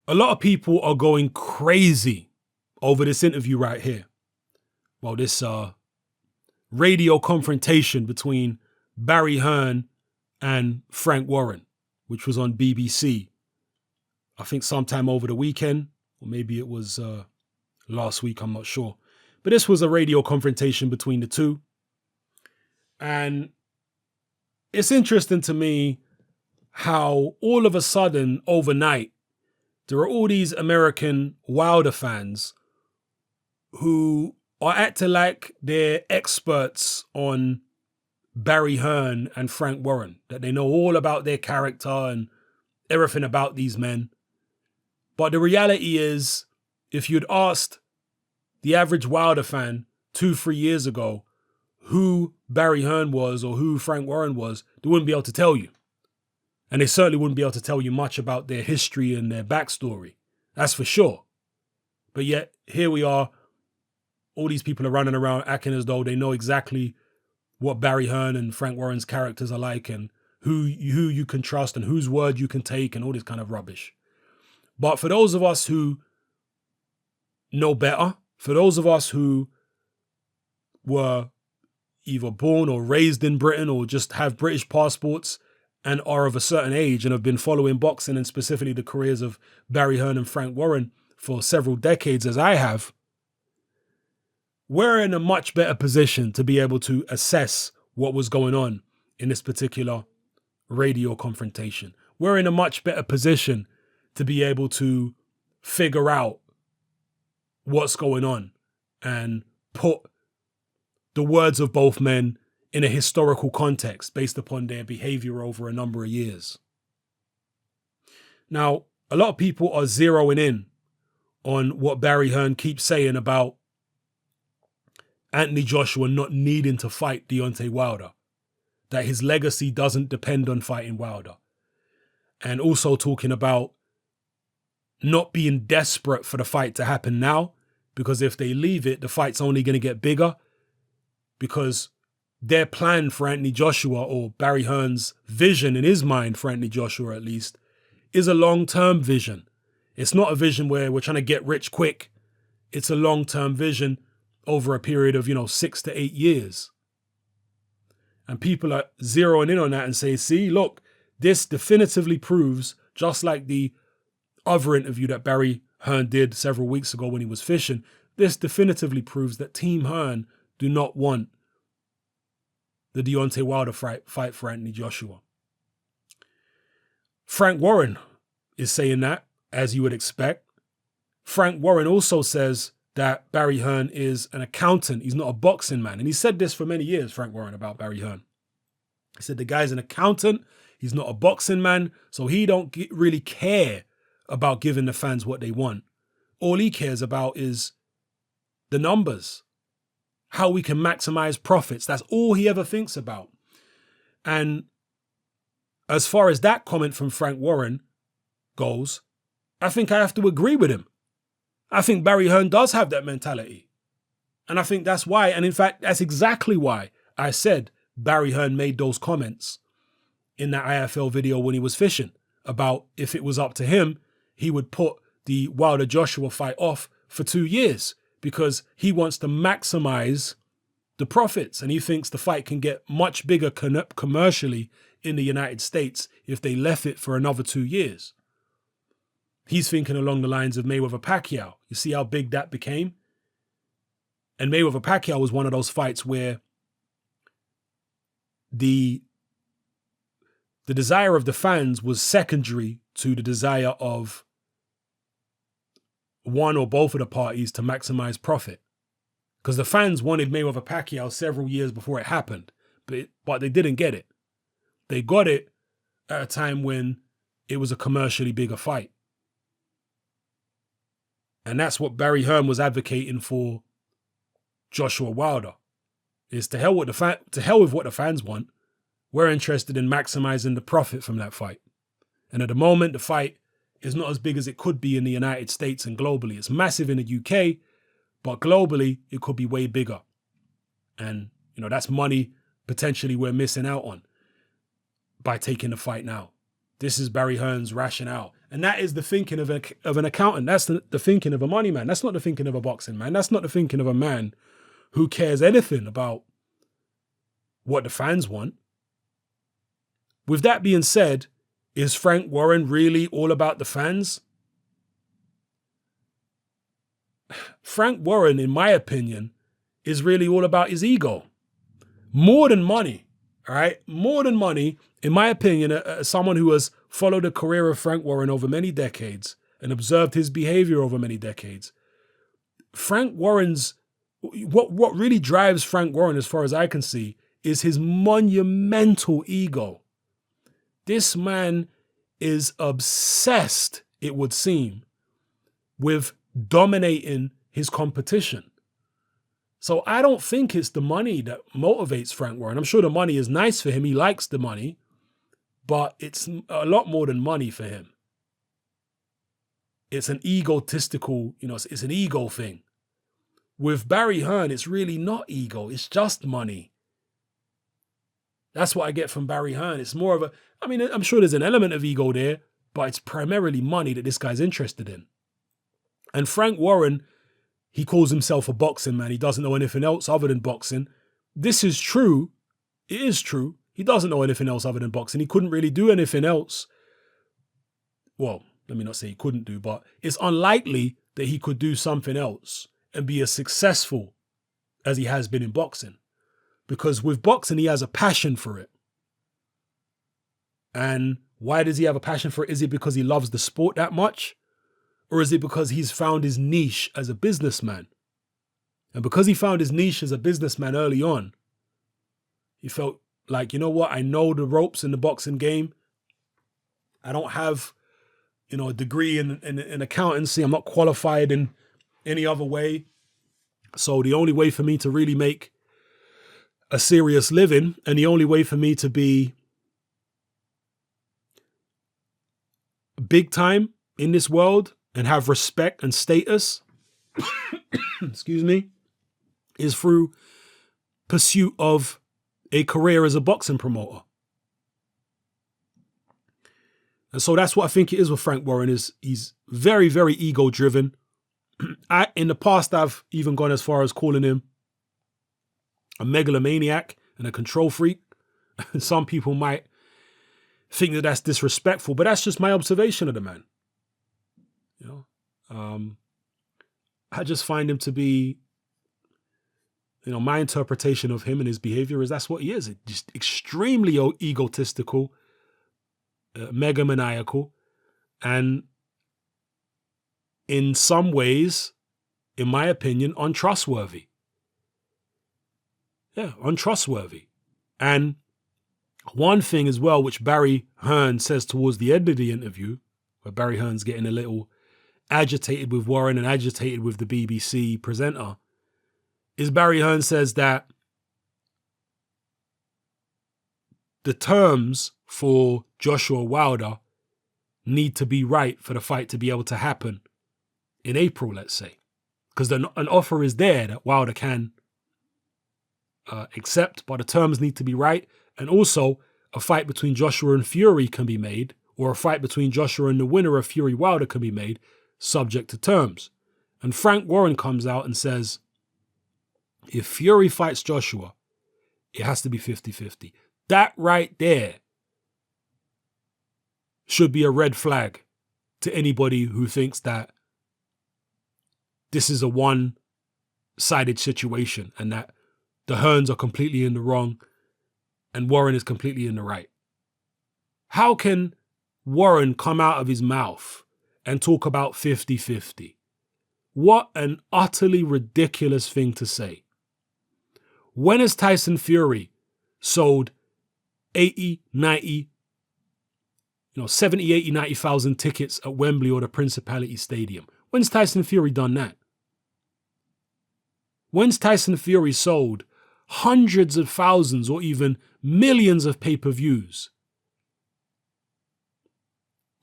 A lot of people are going crazy over this interview right here. Well, this radio confrontation between Barry Hearn and Frank Warren, which was on BBC, I think sometime over the weekend, or maybe it was last week, I'm not sure. But this was a radio confrontation between the two. And it's interesting to me how all of a sudden, overnight, there are all these American Wilder fans who are acting like they're experts on Barry Hearn and Frank Warren, that they know all about their character and everything about these men. But the reality is, if you'd asked the average Wilder fan 2-3 years ago who Barry Hearn was or who Frank Warren was, they wouldn't be able to tell you. And they certainly wouldn't be able to tell you much about their history and their backstory. That's for sure. But yet, here we are. All these people are running around acting as though they know exactly what Barry Hearn and Frank Warren's characters are like and who you can trust and whose word you can take and all this kind of rubbish. But for those of us who know better, for those of us who were either born or raised in Britain or just have British passports and are of a certain age and have been following boxing and specifically the careers of Barry Hearn and Frank Warren for several decades, as I have, we're in a much better position to be able to assess what was going on in this particular radio confrontation. We're in a much better position to be able to figure out what's going on and put the words of both men in a historical context based upon their behavior over a number of years. Now, a lot of people are zeroing in on what Barry Hearn keeps saying about Anthony Joshua not needing to fight Deontay Wilder, that his legacy doesn't depend on fighting Wilder, and also talking about not being desperate for the fight to happen now, because if they leave it, the fight's only going to get bigger, because their plan for Anthony Joshua, or Barry Hearn's vision in his mind for Anthony Joshua at least, is a long-term vision. It's not a vision where we're trying to get rich quick. It's a long-term vision over a period of, 6 to 8 years. And people are zeroing in on that and say, see, look, this definitively proves, just like the other interview that Barry Hearn did several weeks ago when he was fishing, this definitively proves that Team Hearn do not want the Deontay Wilder fight for Anthony Joshua. Frank Warren is saying that, as you would expect. Frank Warren also says that Barry Hearn is an accountant. He's not a boxing man. And he said this for many years, Frank Warren, about Barry Hearn. He said the guy's an accountant. He's not a boxing man. So he don't really care about giving the fans what they want. All he cares about is the numbers, how we can maximize profits. That's all he ever thinks about. And as far as that comment from Frank Warren goes, I think I have to agree with him. I think Barry Hearn does have that mentality. And I think that's why, and in fact, that's exactly why I said Barry Hearn made those comments in that IFL video when he was fishing about if it was up to him, he would put the Wilder Joshua fight off for 2 years because he wants to maximize the profits. And he thinks the fight can get much bigger commercially in the United States if they left it for another 2 years. He's thinking along the lines of Mayweather-Pacquiao. You see how big that became? And Mayweather-Pacquiao was one of those fights where the desire of the fans was secondary to the desire of one or both of the parties to maximize profit. Because the fans wanted Mayweather-Pacquiao several years before it happened, but they didn't get it. They got it at a time when it was a commercially bigger fight. And that's what Barry Hearn was advocating for Joshua Wilder, is to hell with what the fans want. We're interested in maximizing the profit from that fight. And at the moment, the fight is not as big as it could be in the United States and globally. It's massive in the UK, but globally, it could be way bigger. And, that's money potentially we're missing out on by taking the fight now. This is Barry Hearn's rationale. And that is the thinking of an accountant. That's the thinking of a money man. That's not the thinking of a boxing man. That's not the thinking of a man who cares anything about what the fans want. With that being said, is Frank Warren really all about the fans? Frank Warren, in my opinion, is really all about his ego. More than money, all right? More than money, in my opinion, as someone who has followed the career of Frank Warren over many decades and observed his behavior over many decades, Frank Warren's, what really drives Frank Warren, as far as I can see, is his monumental ego. This man is obsessed, it would seem, with dominating his competition. So I don't think it's the money that motivates Frank Warren. I'm sure the money is nice for him. He likes the money, but it's a lot more than money for him. It's an egotistical, it's an ego thing. With Barry Hearn, it's really not ego. It's just money. That's what I get from Barry Hearn. It's more of I'm sure there's an element of ego there, but it's primarily money that this guy's interested in. And Frank Warren, he calls himself a boxing man. He doesn't know anything else other than boxing. This is true. It is true. He doesn't know anything else other than boxing. He couldn't really do anything else. Well, let me not say he couldn't do, but it's unlikely that he could do something else and be as successful as he has been in boxing. Because with boxing, he has a passion for it. And why does he have a passion for it? Is it because he loves the sport that much? Or is it because he's found his niche as a businessman? And because he found his niche as a businessman early on, he felt like, you know what? I know the ropes in the boxing game. I don't have, a degree in accountancy. I'm not qualified in any other way. So the only way for me to really make a serious living, and the only way for me to be big time in this world and have respect and status, excuse me, is through pursuit of a career as a boxing promoter. And so that's what I think it is with Frank Warren. Is he's very, very ego driven. In the past, I've even gone as far as calling him a megalomaniac and a control freak. Some people might think that that's disrespectful, but that's just my observation of the man. I just find him to be, my interpretation of him and his behavior is that's what he is. It's just extremely egotistical, megamaniacal, and in some ways, in my opinion, untrustworthy. Yeah, untrustworthy. And one thing as well, which Barry Hearn says towards the end of the interview, where Barry Hearn's getting a little agitated with Warren and agitated with the BBC presenter, is Barry Hearn says that the terms for Joshua Wilder need to be right for the fight to be able to happen in April, let's say. Because an offer is there that Wilder can accept, but the terms need to be right. And also, a fight between Joshua and Fury can be made, or a fight between Joshua and the winner of Fury Wilder can be made, subject to terms. And Frank Warren comes out and says, if Fury fights Joshua, it has to be 50-50. That right there should be a red flag to anybody who thinks that this is a one-sided situation and that the Hearns are completely in the wrong and Warren is completely in the right. How can Warren come out of his mouth and talk about 50-50? What an utterly ridiculous thing to say. When has Tyson Fury sold 80, 90, 70, 80, 90,000 tickets at Wembley or the Principality Stadium? When's Tyson Fury done that? When's Tyson Fury sold hundreds of thousands or even millions of pay-per-views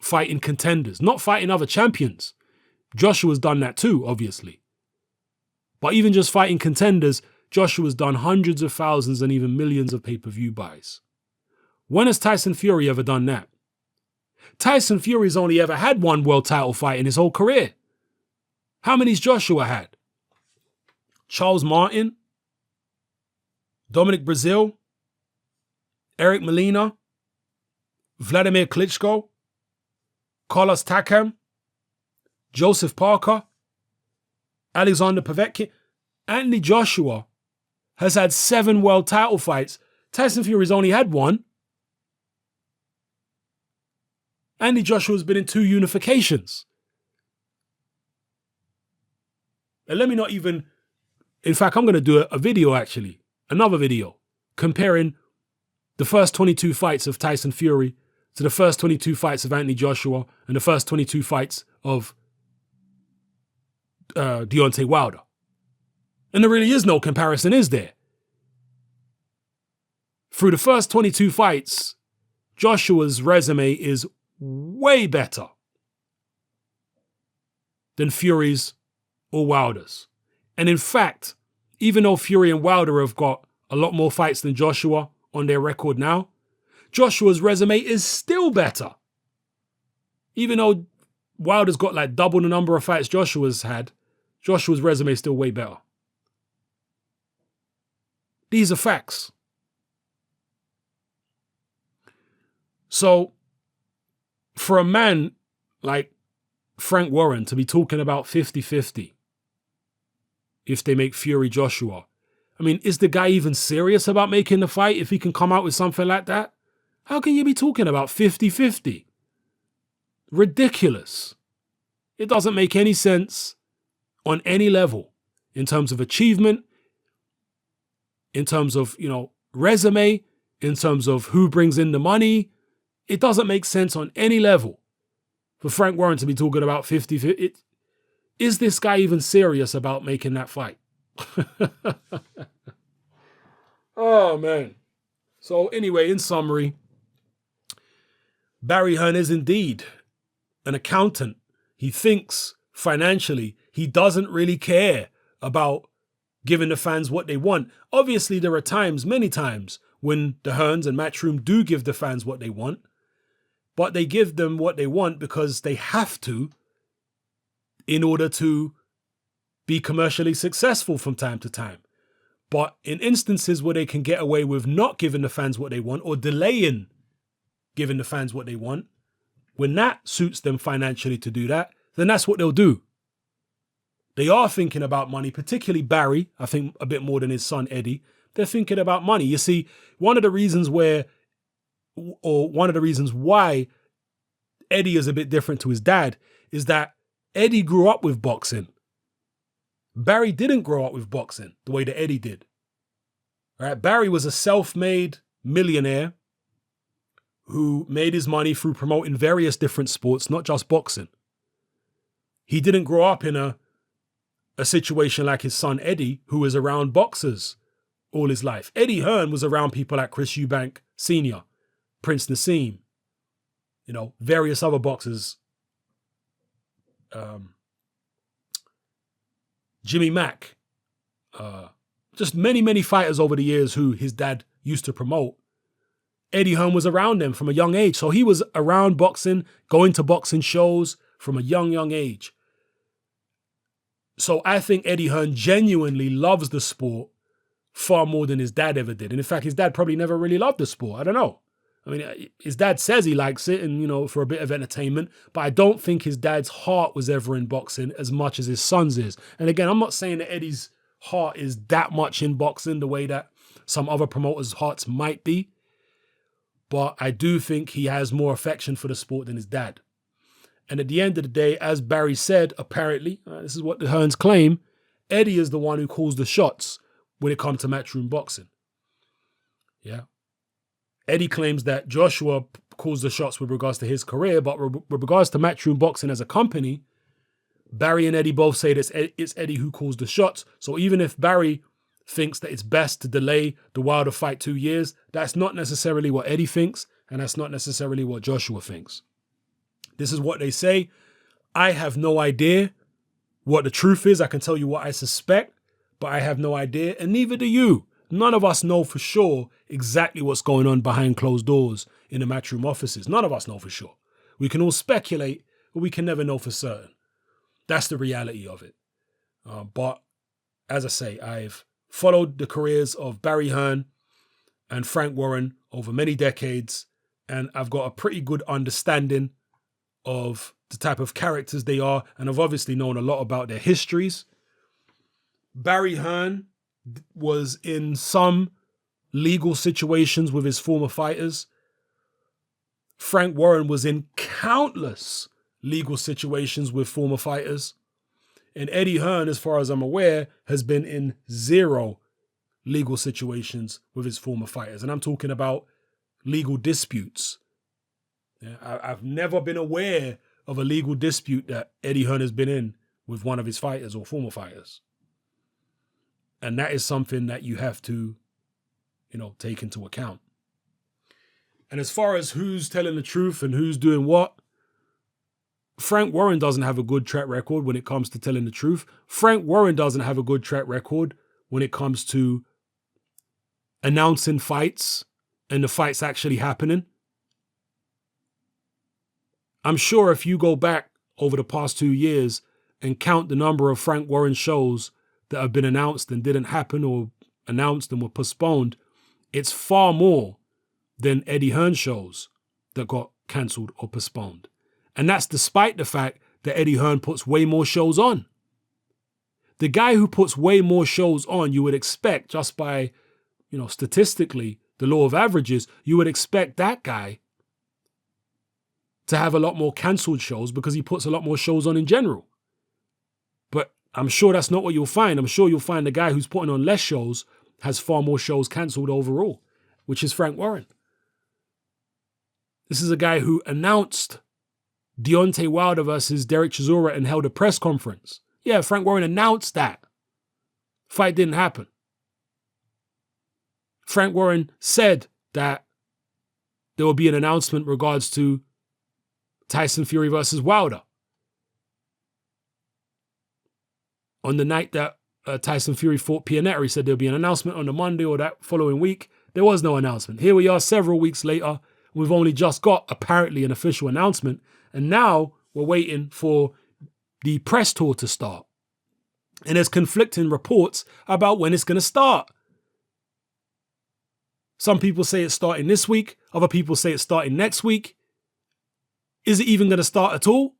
fighting contenders, not fighting other champions? Joshua's done that too, obviously. But even just fighting contenders, Joshua's done hundreds of thousands and even millions of pay-per-view buys. When has Tyson Fury ever done that? Tyson Fury's only ever had one world title fight in his whole career. How many's Joshua had? Charles Martin, Dominic Brazil, Eric Molina, Vladimir Klitschko, Carlos Takam, Joseph Parker, Alexander Povetkin. Anthony Joshua has had 7 world title fights. Tyson Fury's only had one. Anthony Joshua's been in 2 unifications. And let me not even... In fact, I'm going to do a video, actually. Another video. Comparing the first 22 fights of Tyson Fury to the first 22 fights of Anthony Joshua and the first 22 fights of Deontay Wilder. And there really is no comparison, is there? Through the first 22 fights, Joshua's resume is way better than Fury's or Wilder's. And in fact, even though Fury and Wilder have got a lot more fights than Joshua on their record now, Joshua's resume is still better. Even though Wilder's got like double the number of fights Joshua's had, Joshua's resume is still way better. These are facts. So, for a man like Frank Warren to be talking about 50-50 if they make Fury Joshua, I mean, is the guy even serious about making the fight if he can come out with something like that? How can you be talking about 50-50? Ridiculous. It doesn't make any sense on any level in terms of achievement, in terms of, resume, in terms of who brings in the money. It doesn't make sense on any level for Frank Warren to be talking about 50-50. Is this guy even serious about making that fight? Oh, man. So anyway, in summary, Barry Hearn is indeed an accountant. He thinks financially. He doesn't really care about giving the fans what they want. Obviously, there are times, many times, when the Hearns and Matchroom do give the fans what they want. But they give them what they want because they have to in order to be commercially successful from time to time. But in instances where they can get away with not giving the fans what they want or delaying giving the fans what they want, when that suits them financially to do that, then that's what they'll do. They are thinking about money, particularly Barry, I think a bit more than his son Eddie. They're thinking about money. You see, one of the reasons why Eddie is a bit different to his dad is that Eddie grew up with boxing. Barry didn't grow up with boxing the way that Eddie did. All right, Barry was a self-made millionaire who made his money through promoting various different sports, not just boxing. He didn't grow up in a situation like his son Eddie, who was around boxers all his life. Eddie Hearn was around people like Chris Eubank Sr., Prince Nassim, various other boxers, Jimmy Mack, just many, many fighters over the years who his dad used to promote. Eddie Hearn was around them from a young age. So he was around boxing, going to boxing shows from a young age. So I think Eddie Hearn genuinely loves the sport far more than his dad ever did. And in fact, his dad probably never really loved the sport. I don't know. I mean, his dad says he likes it and, for a bit of entertainment, but I don't think his dad's heart was ever in boxing as much as his son's is. And again, I'm not saying that Eddie's heart is that much in boxing the way that some other promoters' hearts might be, but I do think he has more affection for the sport than his dad. And at the end of the day, as Barry said, apparently, this is what the Hearns claim, Eddie is the one who calls the shots when it comes to Matchroom boxing. Yeah. Eddie claims that Joshua calls the shots with regards to his career, but with regards to Matchroom boxing as a company, Barry and Eddie both say that it's Eddie who calls the shots. So even if Barry thinks that it's best to delay the Wilder fight 2 years, that's not necessarily what Eddie thinks, and that's not necessarily what Joshua thinks. This is what they say. I have no idea what the truth is. I can tell you what I suspect, but I have no idea, and neither do you. None of us know for sure exactly what's going on behind closed doors in the Matchroom offices. None of us know for sure. We can all speculate, but we can never know for certain. That's the reality of it. But as I say, I've followed the careers of Barry Hearn and Frank Warren over many decades, and I've got a pretty good understanding of the type of characters they are, and I've obviously known a lot about their histories. Barry Hearn was in some legal situations with his former fighters. Frank Warren was in countless legal situations with former fighters. And Eddie Hearn, as far as I'm aware, has been in 0 legal situations with his former fighters. And I'm talking about legal disputes. Yeah, I've never been aware of a legal dispute that Eddie Hearn has been in with one of his fighters or former fighters. And that is something that you have to, take into account. And as far as who's telling the truth and who's doing what, Frank Warren doesn't have a good track record when it comes to telling the truth. Frank Warren doesn't have a good track record when it comes to announcing fights and the fights actually happening. I'm sure if you go back over the past 2 years and count the number of Frank Warren shows that have been announced and didn't happen, or announced and were postponed, it's far more than Eddie Hearn shows that got cancelled or postponed. And that's despite the fact that Eddie Hearn puts way more shows on. The guy who puts way more shows on, you would expect, just by, statistically, the law of averages, you would expect that guy to have a lot more cancelled shows because he puts a lot more shows on in general. But I'm sure that's not what you'll find. I'm sure you'll find the guy who's putting on less shows has far more shows cancelled overall, which is Frank Warren. This is a guy who announced Deontay Wilder versus Derek Chisora and held a press conference. Yeah, Frank Warren announced that. Fight didn't happen. Frank Warren said that there will be an announcement in regards to Tyson Fury versus Wilder. On the night that Tyson Fury fought Pianetta, he said there'll be an announcement on the Monday or that following week. There was no announcement. Here we are several weeks later. We've only just got apparently an official announcement. And now we're waiting for the press tour to start. And there's conflicting reports about when it's going to start. Some people say it's starting this week. Other people say it's starting next week. Is it even going to start at all?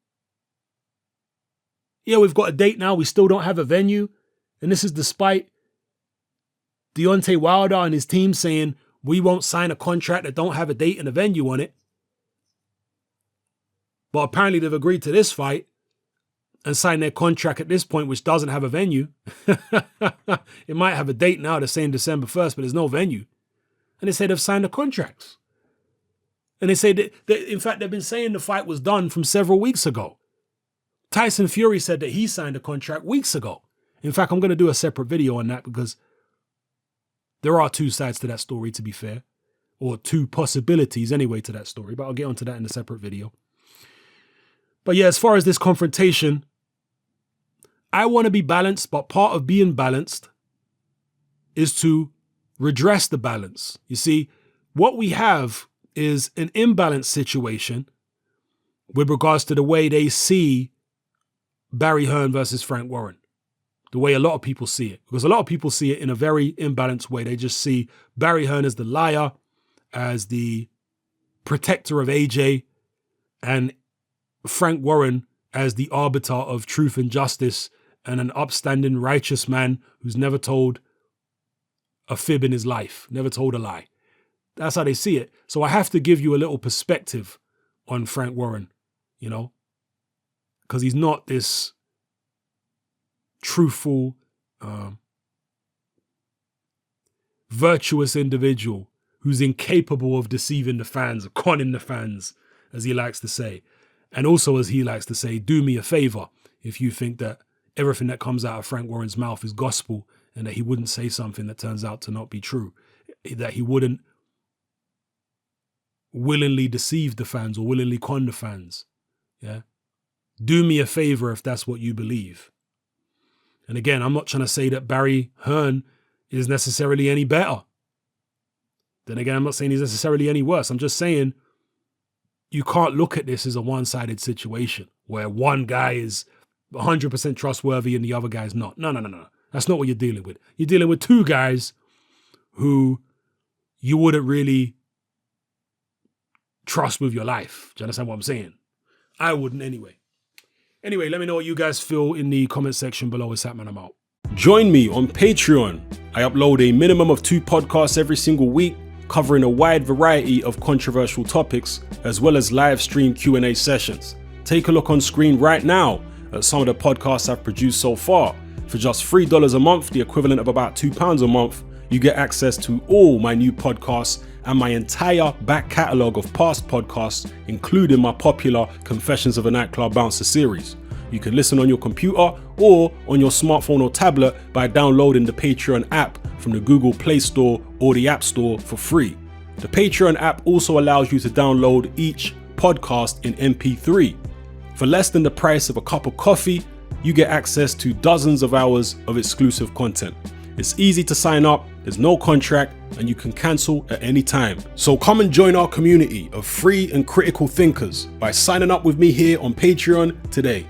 Yeah, we've got a date now. We still don't have a venue. And this is despite Deontay Wilder and his team saying, we won't sign a contract that don't have a date and a venue on it. But apparently they've agreed to this fight and signed their contract at this point, which doesn't have a venue. It might have a date now, they're saying December 1st, but there's no venue. And they say they've signed the contracts. And they say that in fact, they've been saying the fight was done from several weeks ago. Tyson Fury said that he signed a contract weeks ago. In fact, I'm going to do a separate video on that because there are 2 sides to that story, to be fair, or 2 possibilities anyway to that story, but I'll get onto that in a separate video. But yeah, as far as this confrontation, I want to be balanced, but part of being balanced is to redress the balance. You see, what we have is an imbalanced situation with regards to the way they see Barry Hearn versus Frank Warren. The way a lot of people see it. Because a lot of people see it in a very imbalanced way. They just see Barry Hearn as the liar, as the protector of AJ, and Frank Warren as the arbiter of truth and justice and an upstanding, righteous man who's never told a fib in his life, never told a lie. That's how they see it. So I have to give you a little perspective on Frank Warren, because he's not this truthful, virtuous individual who's incapable of deceiving the fans, or conning the fans, as he likes to say. And also, as he likes to say, do me a favor if you think that everything that comes out of Frank Warren's mouth is gospel and that he wouldn't say something that turns out to not be true, that he wouldn't willingly deceive the fans or willingly con the fans. Yeah. Do me a favor if that's what you believe. And again, I'm not trying to say that Barry Hearn is necessarily any better. Then again, I'm not saying he's necessarily any worse. I'm just saying you can't look at this as a one-sided situation where one guy is 100% trustworthy and the other guy's not. No. That's not what you're dealing with. You're dealing with two guys who you wouldn't really trust with your life. Do you understand what I'm saying? I wouldn't anyway. Anyway, let me know what you guys feel in the comment section below. It's happening, I'm out. Join me on Patreon. I upload a minimum of 2 podcasts every single week, covering a wide variety of controversial topics, as well as live stream Q&A sessions. Take a look on screen right now at some of the podcasts I've produced so far. For just $3 a month, the equivalent of about £2 a month, you get access to all my new podcasts and my entire back catalogue of past podcasts, including my popular Confessions of a Nightclub Bouncer series. You can listen on your computer or on your smartphone or tablet by downloading the Patreon app from the Google Play Store or the App Store for free. The Patreon app also allows you to download each podcast in MP3. For less than the price of a cup of coffee, you get access to dozens of hours of exclusive content. It's easy to sign up, there's no contract, and you can cancel at any time. So come and join our community of free and critical thinkers by signing up with me here on Patreon today.